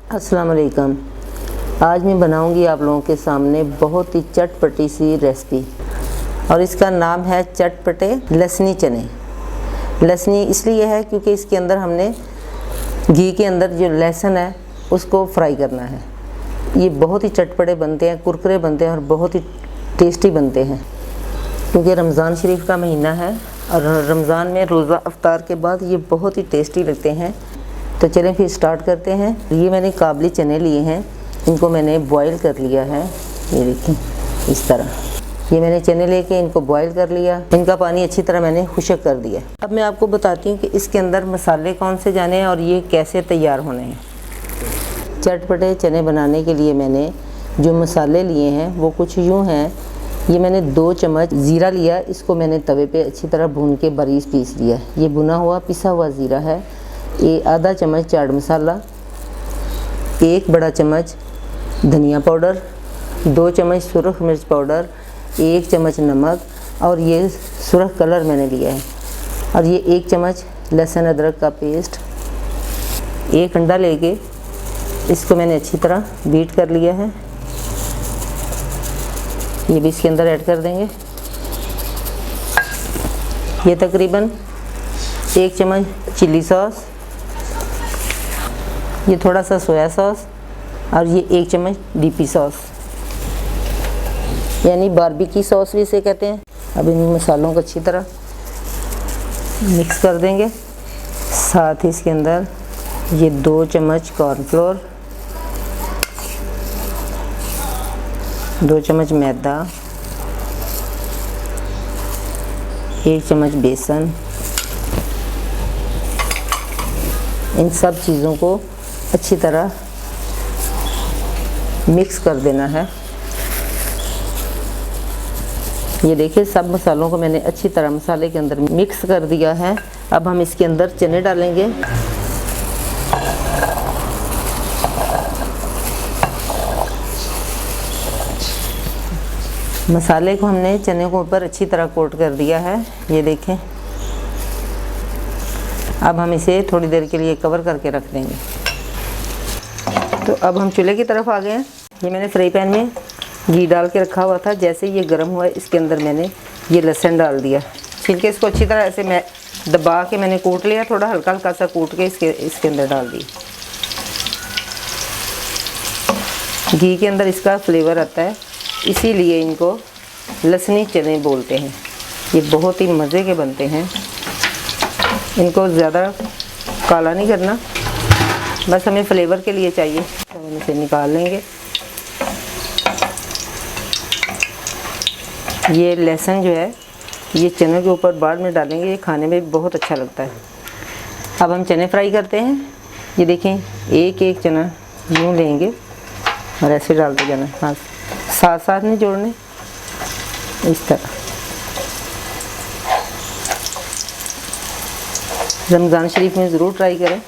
अस्सलाम वालेकुम। आज मैं बनाऊंगी आप लोगों के सामने बहुत ही चटपटी सी रेसिपी और इसका नाम है चटपटे लहसनी चने। लहसनी इसलिए है क्योंकि इसके अंदर हमने घी के अंदर जो लहसुन है उसको फ्राई करना है। ये बहुत ही चटपटे बनते हैं, कुरकुरे बनते हैं और बहुत ही टेस्टी बनते हैं क्योंकि रमज़ान शरीफ का महीना है और रमज़ान में रोज़ा अफ्तार के बाद ये बहुत ही टेस्टी लगते हैं। तो चलें फिर स्टार्ट करते हैं। ये मैंने काबली चने लिए हैं, इनको मैंने बॉईल कर लिया है। ये देखिए इस तरह ये मैंने चने लेके इनको बॉईल कर लिया, इनका पानी अच्छी तरह मैंने खुश्क कर दिया। अब मैं आपको बताती हूँ कि इसके अंदर मसाले कौन से जाने हैं और ये कैसे तैयार होने हैं। चटपटे चने बनाने के लिए मैंने जो मसाले लिए हैं वो कुछ यूँ हैं। ये मैंने 2 चम्मच ज़ीरा लिया, इसको मैंने तवे पे अच्छी तरह भून के बारीक पीस लिया। ये भुना हुआ पिसा हुआ ज़ीरा है। ये आधा चम्मच चाट मसाला, 1 बड़ा चम्मच धनिया पाउडर, 2 चम्मच सुरख मिर्च पाउडर, 1 चम्मच नमक और ये सुरख कलर मैंने लिया है। और ये 1 चम्मच लहसुन अदरक का पेस्ट। 1 अंडा लेके इसको मैंने अच्छी तरह बीट कर लिया है। ये भी इसके अंदर ऐड कर देंगे। ये तकरीबन 1 चम्मच चिली सॉस, ये थोड़ा सा सोया सॉस और ये 1 चम्मच डीपी सॉस यानी बारबेक्यू सॉस भी इसे कहते हैं। अब इन मसालों को अच्छी तरह मिक्स कर देंगे। साथ ही इसके अंदर ये 2 चम्मच कॉर्नफ्लोर, 2 चम्मच मैदा, 1 चम्मच बेसन, इन सब चीज़ों को अच्छी तरह मिक्स कर देना है। ये देखिए सब मसालों को मैंने अच्छी तरह मसाले के अंदर मिक्स कर दिया है। अब हम इसके अंदर चने डालेंगे। मसाले को हमने चने को ऊपर अच्छी तरह कोट कर दिया है। ये देखें। अब हम इसे थोड़ी देर के लिए कवर करके रख देंगे। तो अब हम चूल्हे की तरफ आ गए हैं। ये मैंने फ्राई पैन में घी डाल के रखा हुआ था। जैसे ये गर्म हुआ इसके अंदर मैंने ये लहसुन डाल दिया। छिलके इसको अच्छी तरह ऐसे मैं दबा के मैंने कूट लिया, थोड़ा हल्का हल्का सा कूट के इसके अंदर डाल दिया। घी के अंदर इसका फ्लेवर आता है, इसीलिए इनको लहसनी चने बोलते हैं। ये बहुत ही मज़े के बनते हैं। इनको ज़्यादा काला नहीं करना, बस हमें फ्लेवर के लिए चाहिए। तो हम इसे निकाल लेंगे। ये लहसुन जो है ये चने के ऊपर बाद में डालेंगे, ये खाने में बहुत अच्छा लगता है। अब हम चने फ्राई करते हैं। ये देखें एक एक चना यूँ लेंगे और ऐसे डालते जाना, हाँ साथ साथ नहीं जोड़ने, इस तरह। रमज़ान शरीफ में ज़रूर ट्राई करें।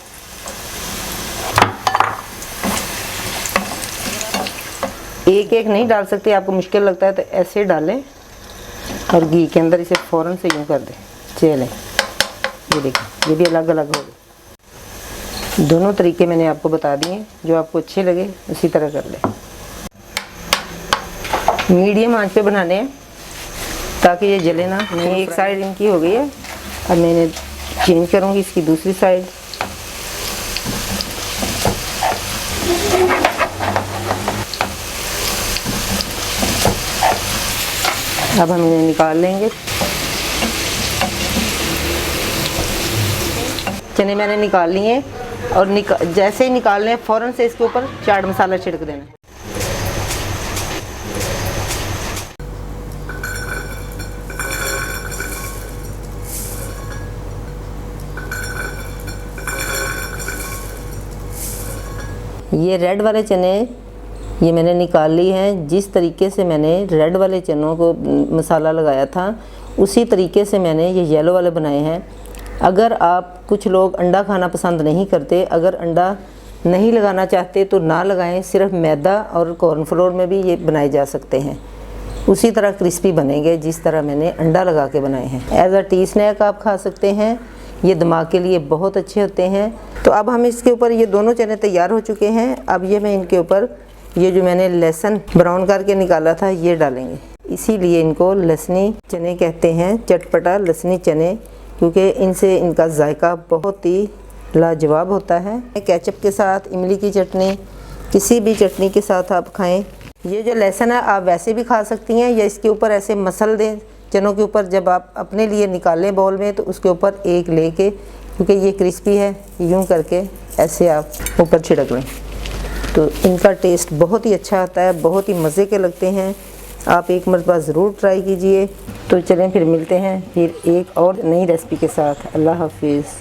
एक एक नहीं डाल सकते, आपको मुश्किल लगता है तो ऐसे डालें और घी के अंदर इसे फ़ौरन से यूँ कर दें। चलें ये देखिए ये भी अलग अलग हो गए। दोनों तरीके मैंने आपको बता दिए, जो आपको अच्छे लगे उसी तरह कर लें। मीडियम आंच पे बनाने हैं ताकि ये जले ना। एक साइड इनकी हो गई है, अब मैंने चेंज करूँगी इसकी दूसरी साइड। अब हम इन्हें निकाल लेंगे। चने मैंने निकाल लिए और जैसे ही निकाल लें फ़ौरन से इसके ऊपर चाट मसाला छिड़क देना। ये रेड वाले चने ये मैंने निकाल ली हैं। जिस तरीके से मैंने रेड वाले चनों को मसाला लगाया था उसी तरीके से मैंने ये येलो वाले बनाए हैं। अगर आप कुछ लोग अंडा खाना पसंद नहीं करते, अगर अंडा नहीं लगाना चाहते तो ना लगाएं, सिर्फ मैदा और कॉर्नफ्लोर में भी ये बनाए जा सकते हैं। उसी तरह क्रिस्पी बनेंगे जिस तरह मैंने अंडा लगा के बनाए हैं। एज अ टी स्नैक आप खा सकते हैं ये दिमाग के लिए बहुत अच्छे होते हैं। तो अब हम इसके ऊपर, ये दोनों चने तैयार हो चुके हैं। अब ये मैं इनके ऊपर ये जो मैंने लहसुन ब्राउन करके निकाला था ये डालेंगे। इसीलिए इनको लहसनी चने कहते हैं, चटपटा लहसनी चने, क्योंकि इनसे इनका जायका बहुत ही लाजवाब होता है। केचप के साथ, इमली की चटनी, किसी भी चटनी के साथ आप खाएं। ये जो लहसुन है आप वैसे भी खा सकती हैं या इसके ऊपर ऐसे मसल दें चनों के ऊपर। जब आप अपने लिए निकालें बाउल में तो उसके ऊपर एक लेके, क्योंकि ये क्रिस्पी है, यूं करके ऐसे आप ऊपर छिड़क लें तो इनका टेस्ट बहुत ही अच्छा आता है, बहुत ही मज़े के लगते हैं। आप एक मरतबा ज़रूर ट्राई कीजिए। तो चलें फिर मिलते हैं फिर एक और नई रेसिपी के साथ। अल्लाह हाफिज़।